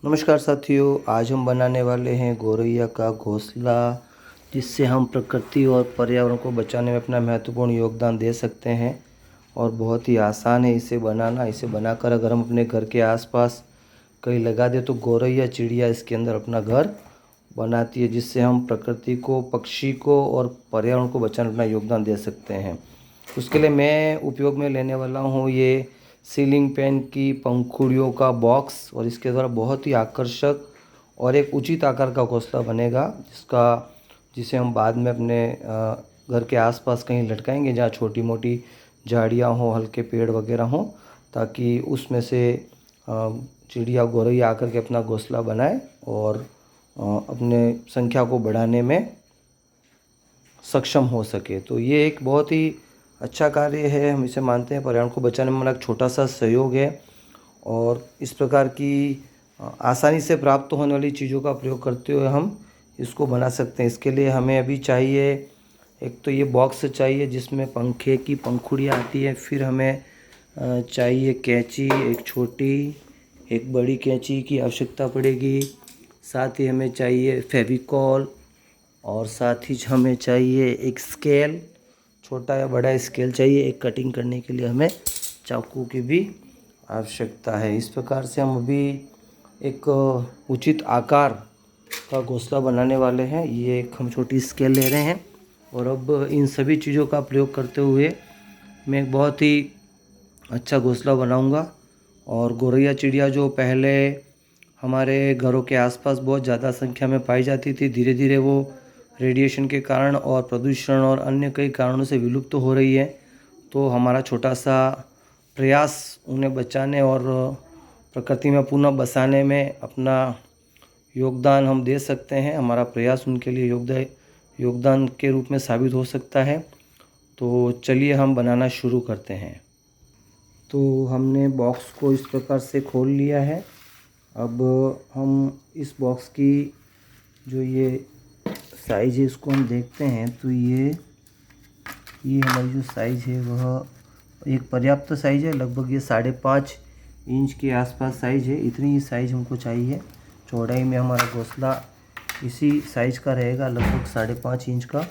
नमस्कार साथियों, आज हम बनाने वाले हैं गौरैया का घोंसला, जिससे हम प्रकृति और पर्यावरण को बचाने में अपना महत्वपूर्ण योगदान दे सकते हैं। और बहुत ही आसान है इसे बनाना। इसे बनाकर अगर हम अपने घर के आसपास कहीं लगा दें तो गौरैया चिड़िया इसके अंदर अपना घर बनाती है, जिससे हम प्रकृति को, पक्षी को और पर्यावरण को बचाने में अपना योगदान दे सकते हैं। उसके लिए मैं उपयोग में लेने वाला हूँ ये सीलिंग फैन की पंखुड़ियों का बॉक्स, और इसके द्वारा बहुत ही आकर्षक और एक उचित आकार का घोंसला बनेगा, जिसे हम बाद में अपने घर के आसपास कहीं लटकाएंगे जहाँ छोटी मोटी झाड़ियाँ हों, हल्के पेड़ वगैरह हों, ताकि उसमें से चिड़िया गौरैया आकर के अपना घोंसला बनाए और अपने संख्या को बढ़ाने में सक्षम हो सके। तो ये एक बहुत ही अच्छा कार्य है, हम इसे मानते हैं पर्यावरण को बचाने में हमारा एक छोटा सा सहयोग है। और इस प्रकार की आसानी से प्राप्त होने वाली चीज़ों का प्रयोग करते हुए हम इसको बना सकते हैं। इसके लिए हमें अभी चाहिए, एक तो ये बॉक्स चाहिए जिसमें पंखे की पंखुड़ियाँ आती है। फिर हमें चाहिए कैंची, एक छोटी एक बड़ी कैंची की आवश्यकता पड़ेगी। साथ ही हमें चाहिए फेविकॉल, और साथ ही हमें चाहिए एक स्केल, छोटा या बड़ा स्केल चाहिए। एक कटिंग करने के लिए हमें चाकू की भी आवश्यकता है। इस प्रकार से हम अभी एक उचित आकार का घोंसला बनाने वाले हैं। ये एक हम छोटी स्केल ले रहे हैं, और अब इन सभी चीज़ों का प्रयोग करते हुए मैं एक बहुत ही अच्छा घोंसला बनाऊंगा। और गौरैया चिड़िया जो पहले हमारे घरों के आसपास बहुत ज़्यादा संख्या में पाई जाती थी, धीरे धीरे वो रेडिएशन के कारण और प्रदूषण और अन्य कई कारणों से विलुप्त हो रही है। तो हमारा छोटा सा प्रयास उन्हें बचाने और प्रकृति में पुनः बसाने में अपना योगदान हम दे सकते हैं। हमारा प्रयास उनके लिए योगदान के रूप में साबित हो सकता है। तो चलिए हम बनाना शुरू करते हैं। तो हमने बॉक्स को इस प्रकार से खोल लिया है। अब हम इस बॉक्स की जो ये साइज़ है इसको हम देखते हैं। तो ये हमारी जो साइज़ है वह एक पर्याप्त साइज़ है। लगभग ये 5.5 इंच के आसपास साइज़ है। इतनी ही साइज़ हमको चाहिए। चौड़ाई में हमारा घोंसला इसी साइज़ का रहेगा, लगभग 5.5 इंच का।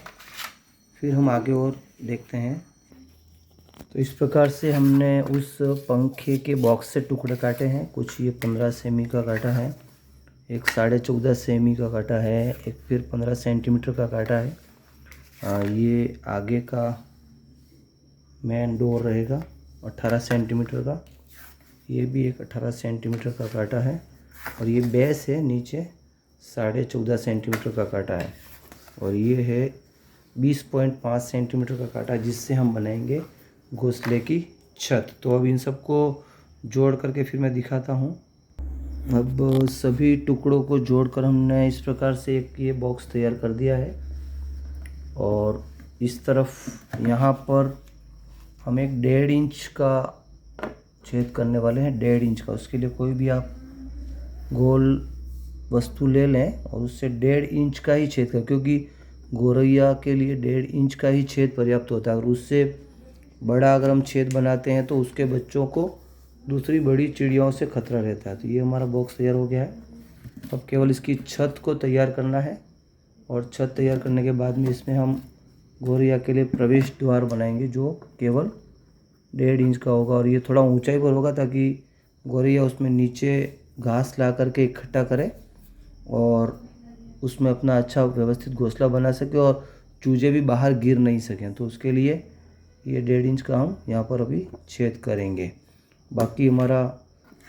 फिर हम आगे और देखते हैं। तो इस प्रकार से हमने उस पंखे के बॉक्स से टुकड़े काटे हैं। कुछ ये 15 सेमी का काटा है, एक 14.5 सेमी का काटा है, एक फिर 15 सेंटीमीटर का काटा है। ये आगे का मेन डोर रहेगा 18 सेंटीमीटर का। ये भी एक 18 सेंटीमीटर का काटा है। और ये बेस है नीचे 14.5 सेंटीमीटर का काटा है। और ये है 20.5 सेंटीमीटर का काटा, जिससे हम बनाएंगे घोंसले की छत। तो अब इन सबको जोड़ करके फिर मैं दिखाता हूँ। अब सभी टुकड़ों को जोड़कर हमने इस प्रकार से एक ये बॉक्स तैयार कर दिया है। और इस तरफ यहाँ पर हम एक 1.5 इंच का छेद करने वाले हैं, 1.5 इंच का। उसके लिए कोई भी आप गोल वस्तु ले लें और उससे 1.5 इंच का ही छेद करें, क्योंकि गौरैया के लिए 1.5 इंच का ही छेद पर्याप्त होता है। और उससे बड़ा अगर हम छेद बनाते हैं तो उसके बच्चों को दूसरी बड़ी चिड़ियाओं से खतरा रहता है। तो ये हमारा बॉक्स तैयार हो गया है। अब केवल इसकी छत को तैयार करना है। और छत तैयार करने के बाद में इसमें हम गौरैया के लिए प्रवेश द्वार बनाएंगे, जो केवल 1.5 इंच का होगा। और ये थोड़ा ऊंचाई पर होगा, ताकि गौरैया उसमें नीचे घास ला करके इकट्ठा करे और उसमें अपना अच्छा व्यवस्थित घोंसला बना सके और चूजे भी बाहर गिर नहीं सकें। तो उसके लिए ये 1.5 इंच का हम यहाँ पर अभी छेद करेंगे। बाकी हमारा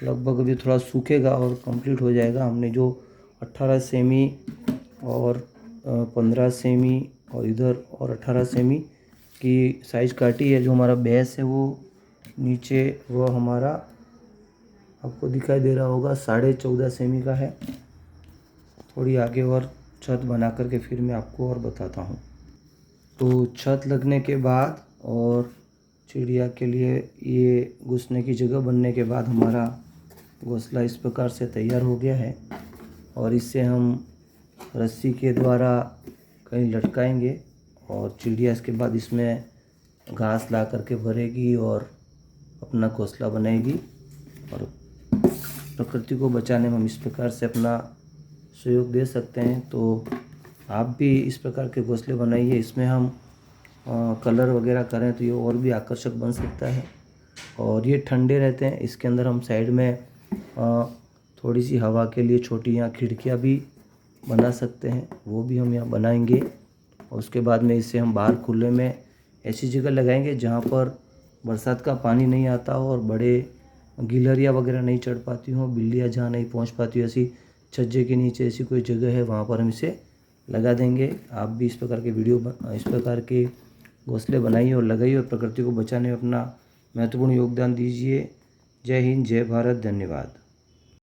लगभग अभी थोड़ा सूखेगा और कंप्लीट हो जाएगा। हमने जो 18 सेमी और 15 सेमी और इधर और 18 सेमी की साइज़ काटी है, जो हमारा बेस है वो नीचे वो हमारा आपको दिखाई दे रहा होगा 14.5 सेमी का है। थोड़ी आगे और छत बना करके फिर मैं आपको और बताता हूँ। तो छत लगने के बाद और चिड़िया के लिए ये घुसने की जगह बनने के बाद हमारा घोंसला इस प्रकार से तैयार हो गया है। और इससे हम रस्सी के द्वारा कहीं लटकाएंगे और चिड़िया इसके बाद इसमें घास ला करके भरेगी और अपना घोंसला बनाएगी। और प्रकृति को बचाने में हम इस प्रकार से अपना सहयोग दे सकते हैं। तो आप भी इस प्रकार के घोंसले बनाइए। इसमें हम कलर वगैरह करें तो ये और भी आकर्षक बन सकता है और ये ठंडे रहते हैं। इसके अंदर हम साइड में थोड़ी सी हवा के लिए छोटी यहाँ खिड़कियाँ भी बना सकते हैं, वो भी हम यहाँ बनाएंगे। और उसके बाद में इसे हम बाहर खुले में ऐसी जगह लगाएंगे जहाँ पर बरसात का पानी नहीं आता हो और बड़े गिलहरियाँ वगैरह नहीं चढ़ पाती हों, बिल्लियाँ जहाँ नहीं पहुँच पाती हो, ऐसी छज्जे के नीचे ऐसी कोई जगह है वहाँ पर हम इसे लगा देंगे। आप भी इस प्रकार के इस प्रकार के घोंसले बनाइए और लगाइए और प्रकृति को बचाने में अपना महत्वपूर्ण योगदान दीजिए। जय हिंद, जय भारत, धन्यवाद।